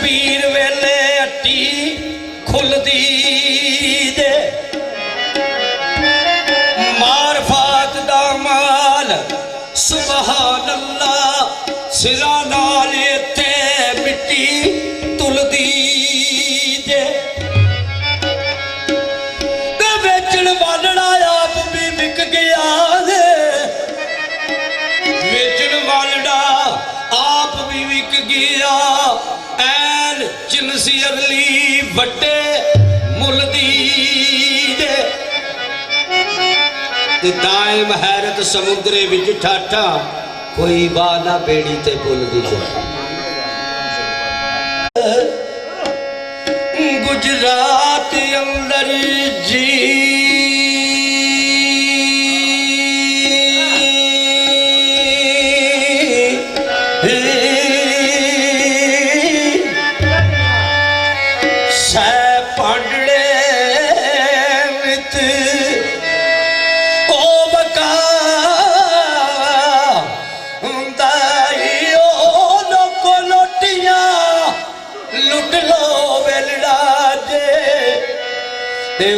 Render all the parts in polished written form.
पीर वेले अट्टी खुलदी दे मारफात दा माल सुभान अल्लाह सिरा नाल इत्थे मिट्टी तुलदी दे ते बेचण वालड़ा आप भी विक गया दे बेचण वालड़ा आप भी विक गया ऐन जिनसी अगली वड्डे मुल दी दे ते दायम हैरत समुद्रे विच ठाठा कोई वाह ना बेड़ी ते पुल दी गुजरात अंदर जी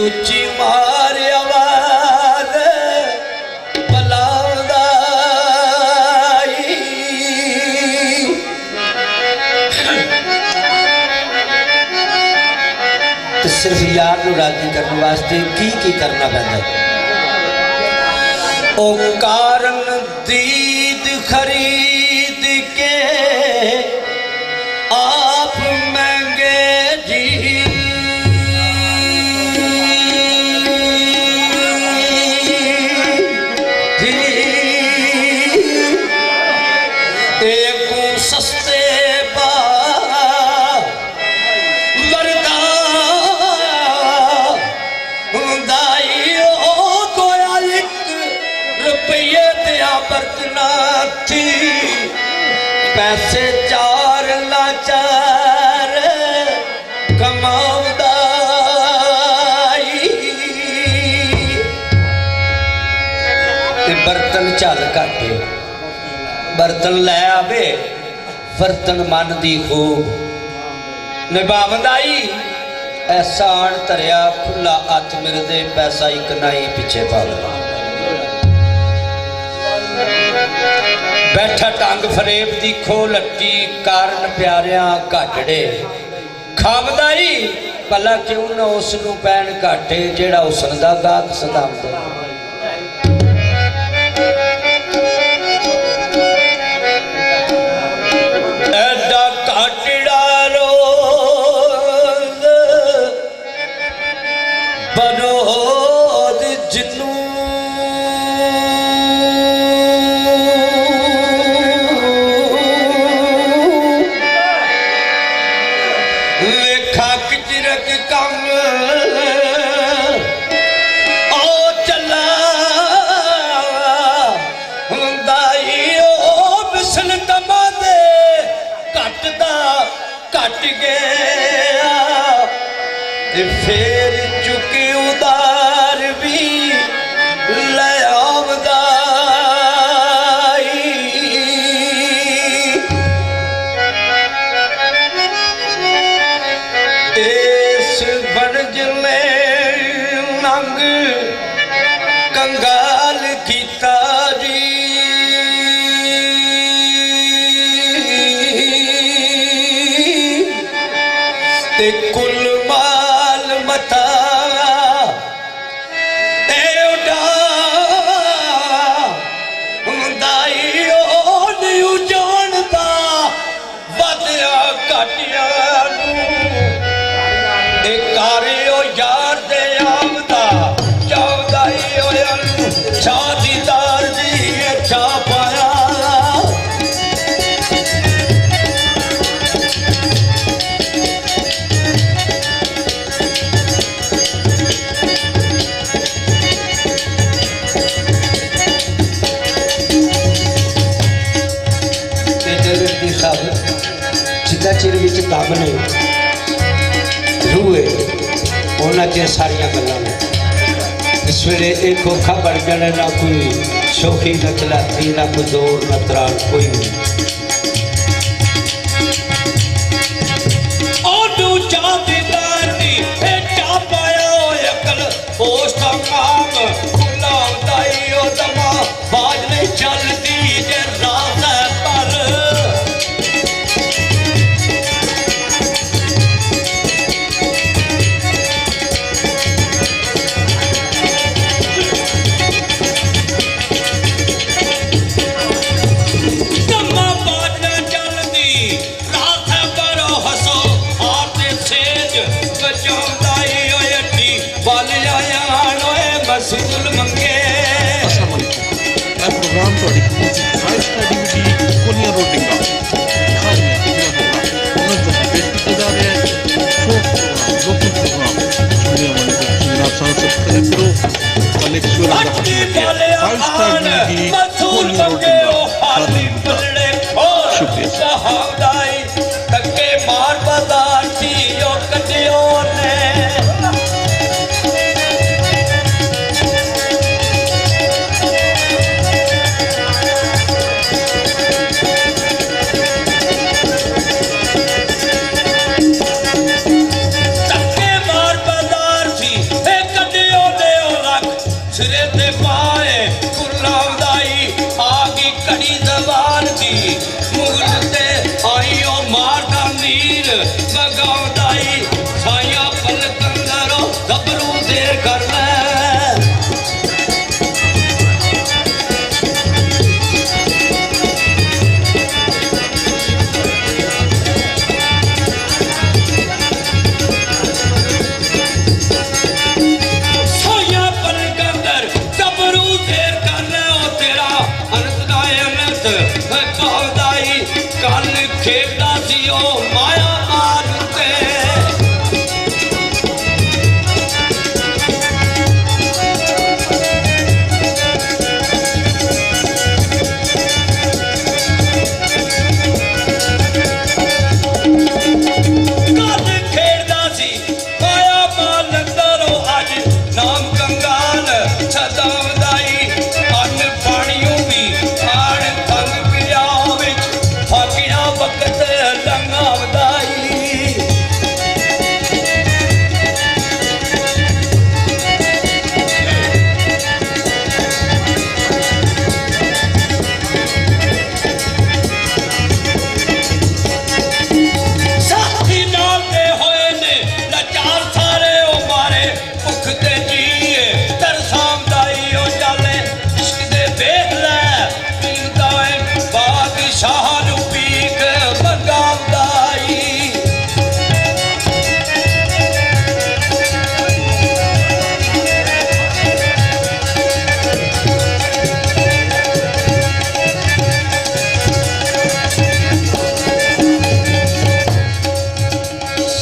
उच्ची मार आवाज बुलांदा तो सिर्फ यार को राजी करने वास्ते की करना पैंदा ओ कारण दीद खरीद के आप महंगे जी सस्ते रुपये दिया बरतना थी पैसे चार लाचार कमाउदा बर्तन चल घट बर्तन लै आवे बर्तन मन दी खूब निभावदाई ऐसा आन धरिया खुला हथ मिलदे पैसा एक नाई पिछे पागदा बैठा टंग फरेब दी खो लट्टी कारण प्यारियां घाटड़े खामदाई भला क्यों ना उसनू पैन घाटे जेड़ा हुसन दा गाहक सदांदा बनोद जिन्नू वेखा किचरक कम ओ चला हुंदाई ओ बिसन तमा दे घटदा घट गया फिर चुके उदार भी ले आवदा इस बनज में नंग कंगाल कीता जी ते कुल माल मता यार दे आमदा जावदा शादीदार जी अच्छा पाया जिदा चिर विच दम ने रूए उन्होंने चिर सारिया गल्लां ने इस वेले एक खोखा बन जाने ना कोई शौकी न चलाती ना कोई जोर न त्राण कोई नहीं मकाम खुला उदाई ओ दमा बाज नहीं चलती जे रात है पर प्रोग्राम ਤੁਹਾਡੀ ਫਾਈਵ ਸਟਾਰ ਡਿਊਟੀ ਕੋਨੀਆ ਰੋਡਿੰਗਾ ਖਾਣੇ ਉਹਨਾਂ ਦਾ ਬੇਟੀ ਦਾ ਰਿਹਾ ਸੋ ਲੋਕਲ ਪ੍ਰੋਗਰਾਮ ਸੁਣਨੇ ਵਾਲੇ ਜਨਾਬ ਸਾਹਿਬ ਸਬਸਕ੍ਰਾਈਬ ਕਰੋ ਕੱਲੇ ਕਿਸ਼ੋਰ ਦਾ ਫਾਈਵ ਸਟਾਰ ਡਿਊਟੀ ਕੋਨੀਆ ਰੋਡਿੰਗਾ ਸ਼ੁਕਰੀਆ ਸਹਾਦਾਈ ਤੱਕੇ ਮਾਰ ਬਾਜ਼ਾਰ ਸੀ ਉਹ ਕੱਢਿਓ ਨੇ सिरे ते पाए कुलाउदाई आगी कड़ी जवान दी मुगल ते आईओ मारदा नीर बगाउदाई साया पलकंदरो गबरू देर कर ले कल खेदा सी ओ माया मान ते कल खेदा सी माया मान अंदरो अज नाम कंगाल सदावदाई अन पानियों भी आड़ तंग पिया विच फाकिया वक्त लंगा वदाई साथी नाल दे होए ने लाचार सारे ओ मारे भुख ते जीए तरसामदाई ओ चले इश्क दे देख ले पींदा है बादशाह नु पीक मंगावदाई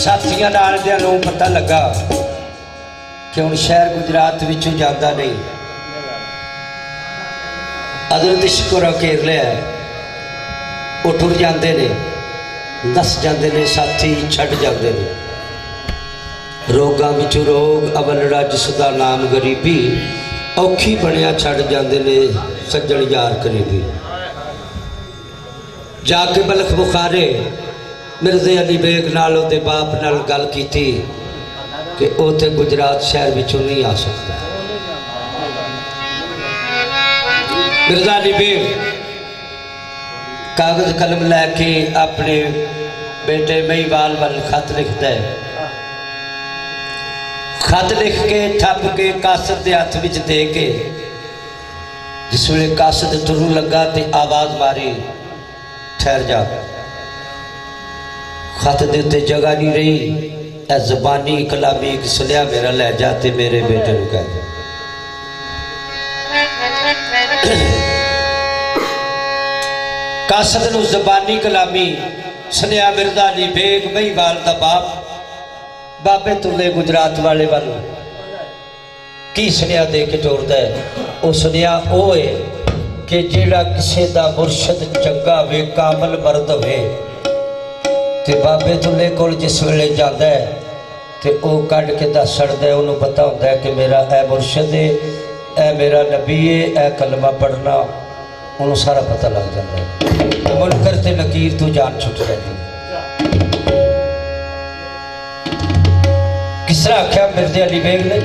ਸਾਥੀਆਂ ਨਾਲ ਦਿਆਂ ਨੂੰ ਪਤਾ ਲੱਗਾ ਕਿ ਹੁਣ ਸ਼ਹਿਰ ਗੁਜਰਾਤ ਵਿੱਚੋਂ ਜਾਂਦਾ ਨਹੀਂ ਅਦਰ ਸ਼ੁਕਰ ਘੇਰ ਲਿਆ ਉਹ ਟੁਰ ਜਾਂਦੇ ਨੇ ਦੱਸ ਜਾਂਦੇ ਨੇ ਸਾਥੀ ਛੱਡ ਜਾਂਦੇ ਨੇ ਰੋਗਾਂ ਵਿੱਚੋਂ ਰੋਗ ਅਵਲ ਰੱਜ ਸਦਾ ਨਾਮ ਗਰੀਬੀ ਔਖੀ ਬਣਿਆ ਛੱਡ ਜਾਂਦੇ ਨੇ ਸੱਜਣ ਯਾਰ ਕਰੀਬੀ ਜਾ ਕੇ ਬਲਖ ਬੁਖਾਰੇ मिर्जे अली बेग नाल ओदे बाप नाल गल कीती कि ओथे गुजरात शहर विचों नहीं आ सकता मिर्जा अली बेग कागज कलम लैके अपने बेटे महीवाल वाल खत लिखता है खत लिख के ठप के कासत के हथ विच दे के जिस वे कासत तुरू लगा तो आवाज मारी ठहर जा खत दे उत्ते जगह नहीं रही ए ज़बानी कलामी सुनिया मेरा लहजा ते मेरे बेटे को कह कासद नूं ज़बानी कलामी सुनिया मिर्जा अली बेग महीवाल दा बाप बाबे तुले गुजरात वाले वालों की सुनिया दे के टोरदा है वो सुनिया वो है कि जेड़ा किसी दा मुर्शद चंगा वे कामल मर्द होवे ते बाबे तुले कोल जिस वेले जाता है तो वह कढ़ के दस छड़ता है उन्होंने पता होता है कि मेरा ए मुर्शद है ए मेरा नबी है ए कलमा पढ़ना उन्होंने सारा पता लग जाता है तो मुनकर ते नकीर तू जान छुट जाती किस तरह आख्या मिर्जे अली बेग ने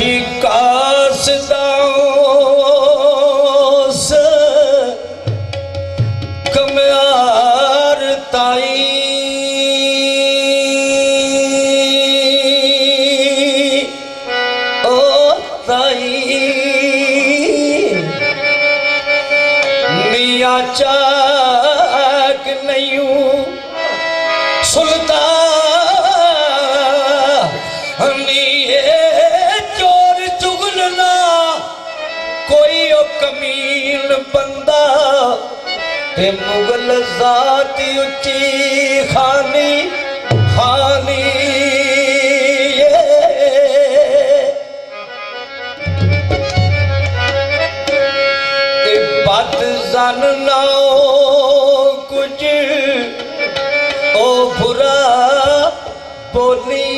आखी कास दास कम्यार ताई ओ ताई मिया चाक नहीं सुल्तान चोर चुगलना कोई ओ कमीन बंदा ते मुगल जाति उच्ची खानी खानी ते बद जन ना कुछ ओ बुरा बोली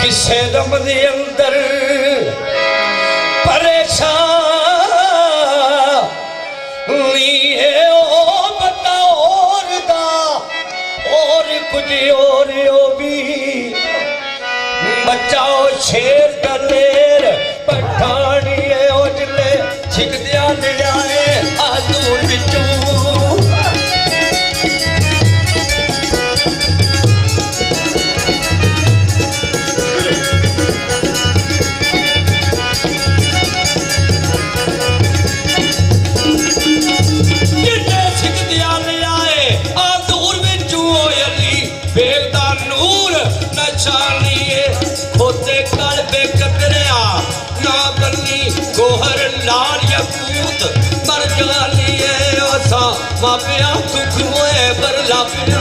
किसे दम दे अंदर परेशानी है ओ बता और दा और कुछ और भी बचाओ शेर दलेर पठानी है ओजले छिकदिया ले जाए आदूर बिचू गोहर लाल यकूत मर जानी है ओसा मापिया दुख मोए पर लापिया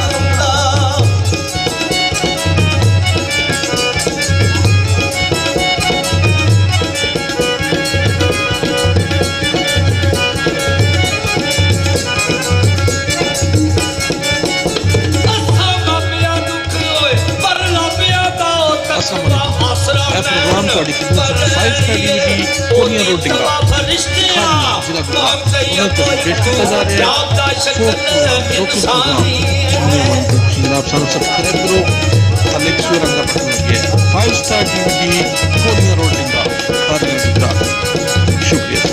प्रोग्राम ਤੁਹਾਡੀ ਕਿੰਨੀ 5 ਸਟਾਰ DVD ਕੋਨੀਆ ਰੋਡਿੰਗ ਦਾ ਜ਼ਿਲ੍ਹਾ ਗੁਰਦਾਸਪੁਰ ਉਹਨਾਂ ਤੋਂ ਪੇਸ਼ ਕੀਤਾ ਜਾ ਰਿਹਾ ਹੈ ਸੋ ਪ੍ਰੋਗਰਾਮ ਜਨਾਬ ਸਾਨੂੰ ਸਬਸਕ੍ਰਾਈਬ ਕਰੋ ਅਲੈਕ ਸੁਰੰਗ ਦਾ ਬਟਨ ਲੱਗਿਆ 5 ਸਟਾਰ DVD ਕੋਨੀਆ ਰੋਡਿੰਗ ਦਾ ਖਾਲੀ ਗੁਜਰਾਤ ਸ਼ੁਕਰੀਆ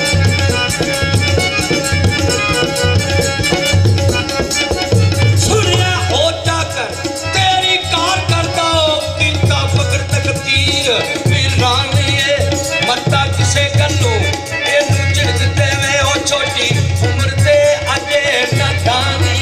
मत्ता किसे गलू एनू झिड़कते में ओ छोटी उम्र दे अजे नदानी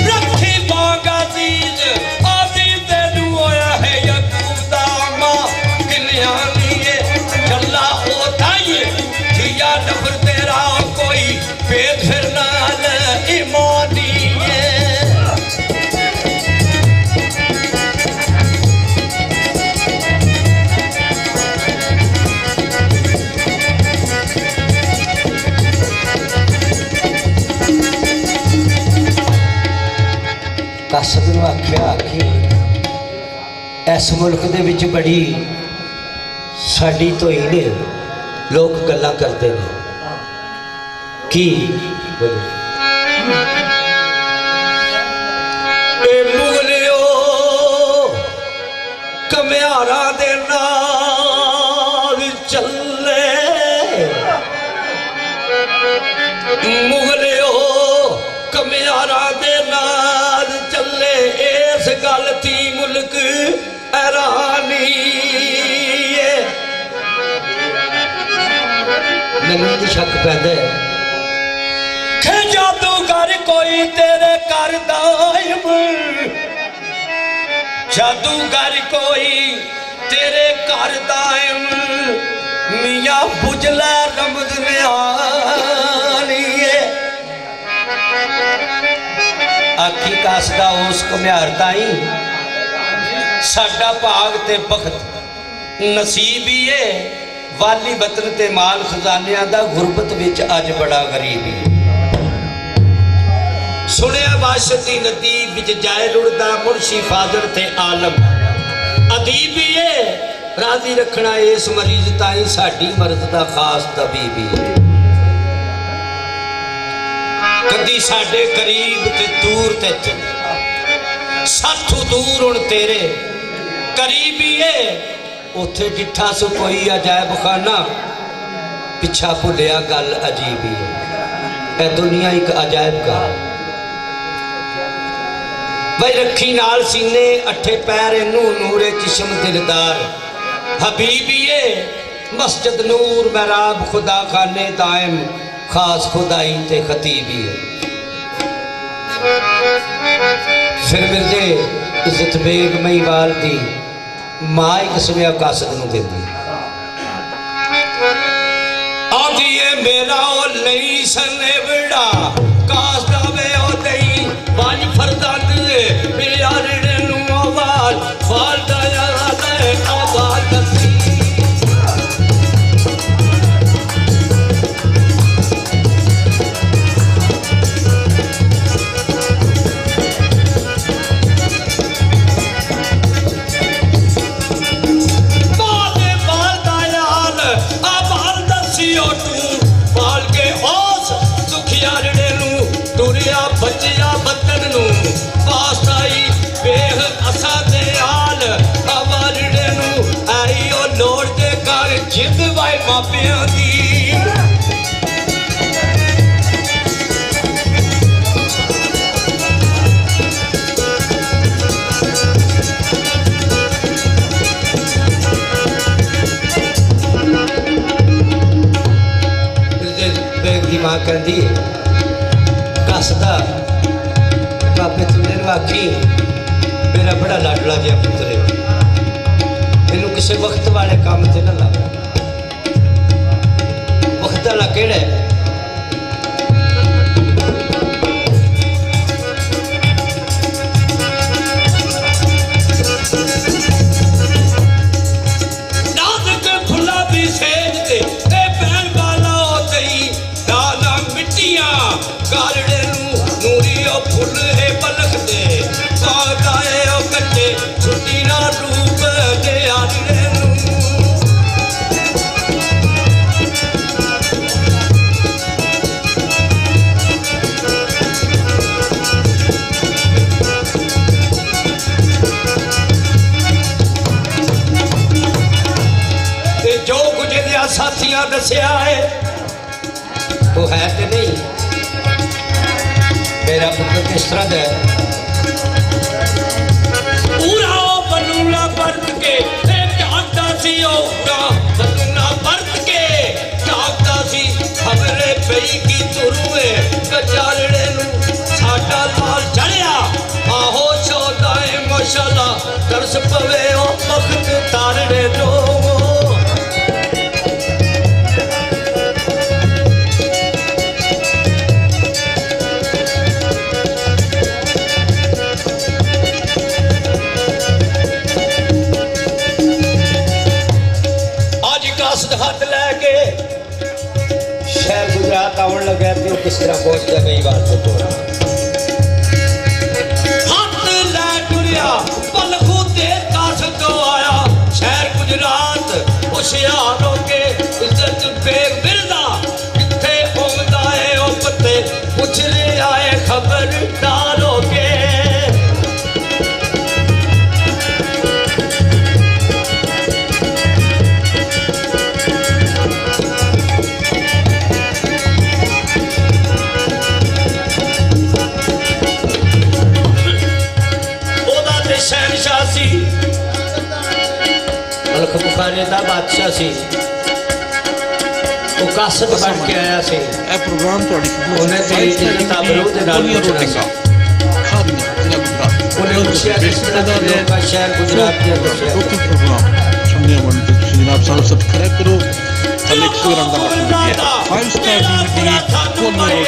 रखी बागा दीज आदि तेनू होया है यकूब दा मां किलियां नफर तेरा कोई भेद फिर नाल ईमानी कसद नूं आख्या आखी इस मुल्क दे विच बड़ी साडी धोई ने लोग गल्लां करते हैं कि मुगलियो कम्यारा दे नाल चले मुगलियो कम्यारा दे नाल चले इस गल दी मुल्क हैरानी मैनू शक पैदा है जादूगर कोई तेरे कर दायम जादूगर कोई तेरे कर दायम मियां बुझला रमज में आनिए आखी कसदा उस घुमियार ताई साडा भाग ते बखत नसीब ही है वाली वतन ते माल खजानिया दा गुरबत विच अज बड़ा गरीब है सुनिया वाशती नदी बिच जाए रुड़दा मुर्शी फादर थे आलम अदीब ये राजी रखना इस मरीज ताई साडी मर्द दा खास तबीब है कदी साडे करीब ते दूर ते साथू दूर हुण तेरे करीब ही है उथे डिठा सो कोई अजायब खाना पिछा भुलिया गल अजीब ही है ए दुनिया एक अजायब का भाई रखी नाल सीने अठे पैर नू नूरे चिश्म दिलदार हबीबी ये मस्जिद नूर महराब खुदा खाने दायम खास खुदाई ते खतीबी है फिर मिर्जे इज्जत बेग मईवाल दी मां एक सुनिया कासद नू देंदी आंदी है मेरा ओ नहीं सने बड़ा कासदा वे ओ दई पांच फरदां दे प्यार नू आवाज फाल दा यार दे आवाज दसी बचिया बदन नू पासाई बेह असा दे आल अवारड़े नू आई ओ लोड़ दे कर जिंद वाई मापियां दी बेग दी मां कहंदी कसदा बाबे तू मेरे आखी मेरा बड़ा लाडला जिहा पुत्र है इनू किसी वक्त वाले काम से ना ला वक्त वाला केड़ा है साथियां दसिया है वो है तो नहीं मेरा पुत्र किस तरह का है पूरा बनूला बरत के जागता सी बनूला बरत के जागता सी खबरे पई की तुरुए कचारड़े नू साडा लाल चढ़िया आहो चौदाए माशाअल्लाह तरस पवे ओ वक्त तारड़े दो हाथ लैके शहर गुजरात आवन लगा तो किस तरह पहुंचता कई बार तो तोड़ा हाथ लै टुरिया पलखू ते कासद तो आया शहर गुजरात होशियारों के इज्जत बेग बिरदा किथे होंदा है ओ पते पूछ ले आए खबरदारों के बुखारे का बादशाह सी वो कासद बन के आया सी ए प्रोग्राम ਤੁਹਾਡੀ ਉਹਨੇ ਤੇਰੀ ਇੱਜ਼ਤ ਆਬਰੂ ਦੇ ਨਾਲ ਰੋਟੀਆਂ ਖਾਦੀਆਂ ਜ਼ਿਲ੍ਹਾ ਗੁਜਰਾਤ ਉਹਨੇ ਪੁੱਛਿਆ ਕਿਸ ਤਰ੍ਹਾਂ ਦਾ ਲੋਕਾਂ ਸ਼ਹਿਰ ਗੁਜਰਾਤ ਦੇ ਦੱਸਿਆ ਲੋਕਲ ਪ੍ਰੋਗਰਾਮ ਸੁਣਿਆ ਬਣ ਕੇ ਤੁਸੀਂ ਜਨਾਬ ਸਾਨੂੰ ਸਬਸਕ੍ਰਾਈਬ ਕਰੋ ਥੱਲੇ ਇੱਕ ਰੰਗ ਦਾ ਬਟਨ ਲੱਗਿਆ 5 ਸਟਾਰ DVD ਕੋਨੀ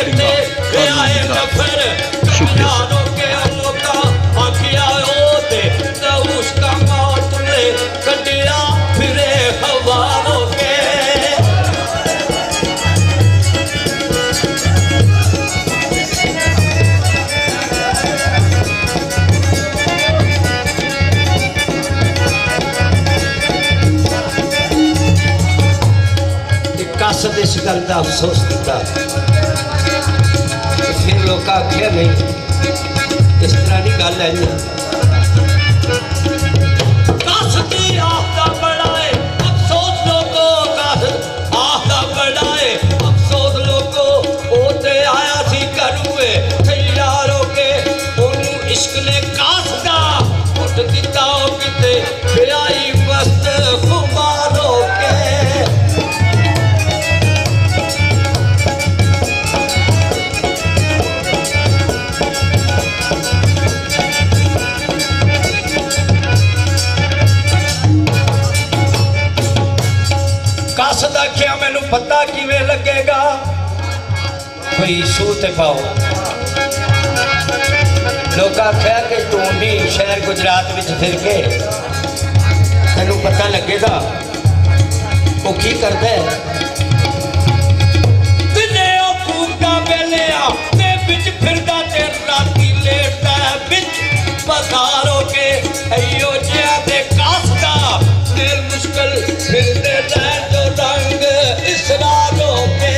ਰੋਟੀਆਂ ਖਾਦੀਆਂ ਸ਼ੁਕਰੀਆ कटिया फिरे हवाओं के गल का अफसोस किया। फिर लोग आख्या नहीं इस तरह की गल है नहीं। आख्या मैनू पता किवें लगेगा कोई सूह ते पाओ। लोग आख्या कि तू नहीं शहर गुजरात में फिर के तेनू पता लगेगा। वो की करता है फिरदा ते राती लेटदा है बिच पसारो के अयो जिया दे कासदा दिल मुश्किल फिरदे जो रंग इसरारो के।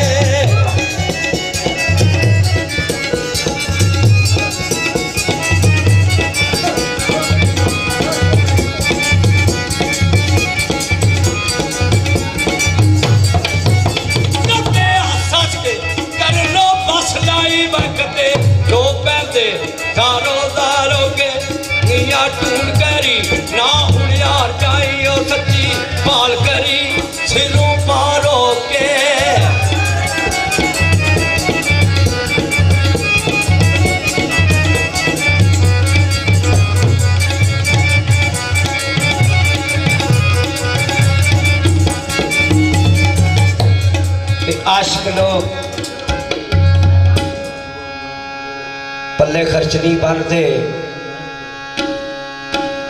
ढूंढ करी ना हुनियार चाहिए सच्ची पाल करी सिरों पारो के। आशिक लोग पल्ले खर्च नहीं बनते।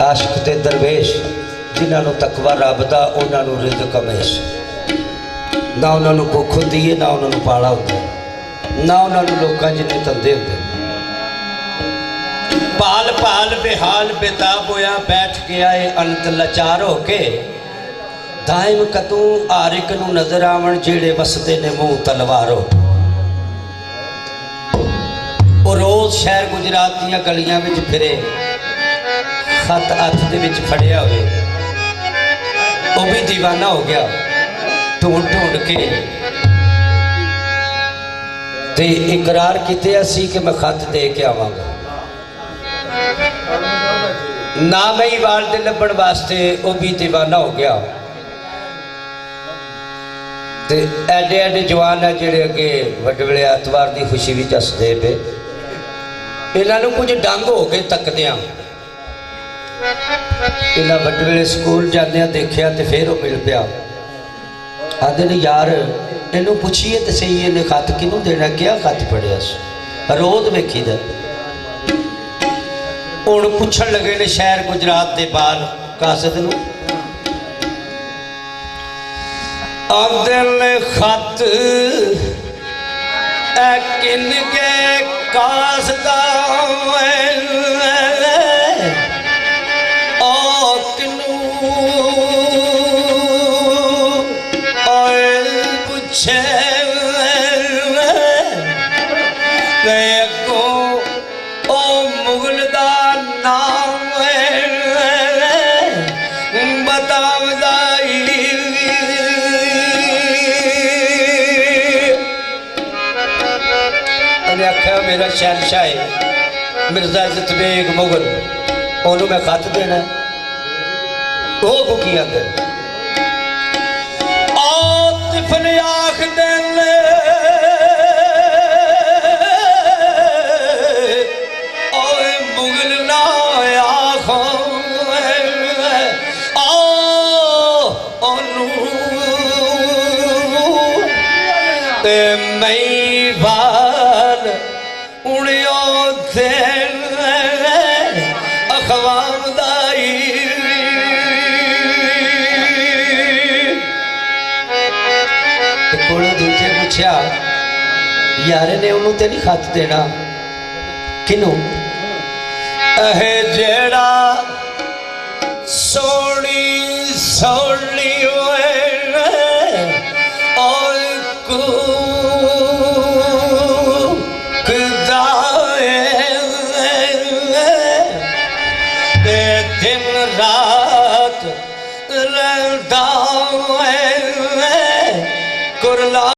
आशिक ते दरवेश जिन्होंने तकवा रब दा उन्होंने रिज़्क़ हमेश ना उन्होंने भुख होती है ना उन्होंने पाला होता है ना उन्होंने लोगों जिन्ने धंधे होते। पाल पाल बेहाल बेताब होया बैठ गया है अंत लाचार हो के। दाइम कतू हर एक नूं नजर आवन जेड़े वसदे ने मूँह तलवारो। वो रोज़ शहर गुजरात दीआं गलियां विच फिरे खत हथ दे विच फड़िया हुए वो भी दीवाना हो गया ढूंढ ढूंढ के ते इकरार किते असी कि मैं खत दे के आवांगा। ना मैं वाल दे लभण वास्ते वो भी दीवाना हो गया। ते एडे एडे जवान है जेड़े अगे वड्डे वेले एतवार की खुशी भी हसदे पे इन्हों कुछ डंग हो गए तकद्या। इन्हें वड्डे वेले स्कूल जाने देखिया तो फिर वो मिल पिया। आदे ने यार इनू पूछिए तो सही इन्हें खत किनू देना क्या खत पढ़िया रोज वेखी दा। हुण पुछण लगे ने शहर गुजरात के बाहर कासद नू आदे ने खत किन के कासदा मुगल दा नाम बतावदाई आख्या मेरा शहनशाह है मिर्जा इज्जत बेग मुगल ओनू मैं खत देना वो को की आते आतिफ ने आख देने मुगल ना आखो ते मई बाल उड़ियो थे अखवाम दाई कोई दूजे पूछया यार ने उन्होंने ते नहीं खत देना किनू जेड़ा सोनी सोनी और को ਬਦਲਦਾ ਏ ਕੁਰਲਾ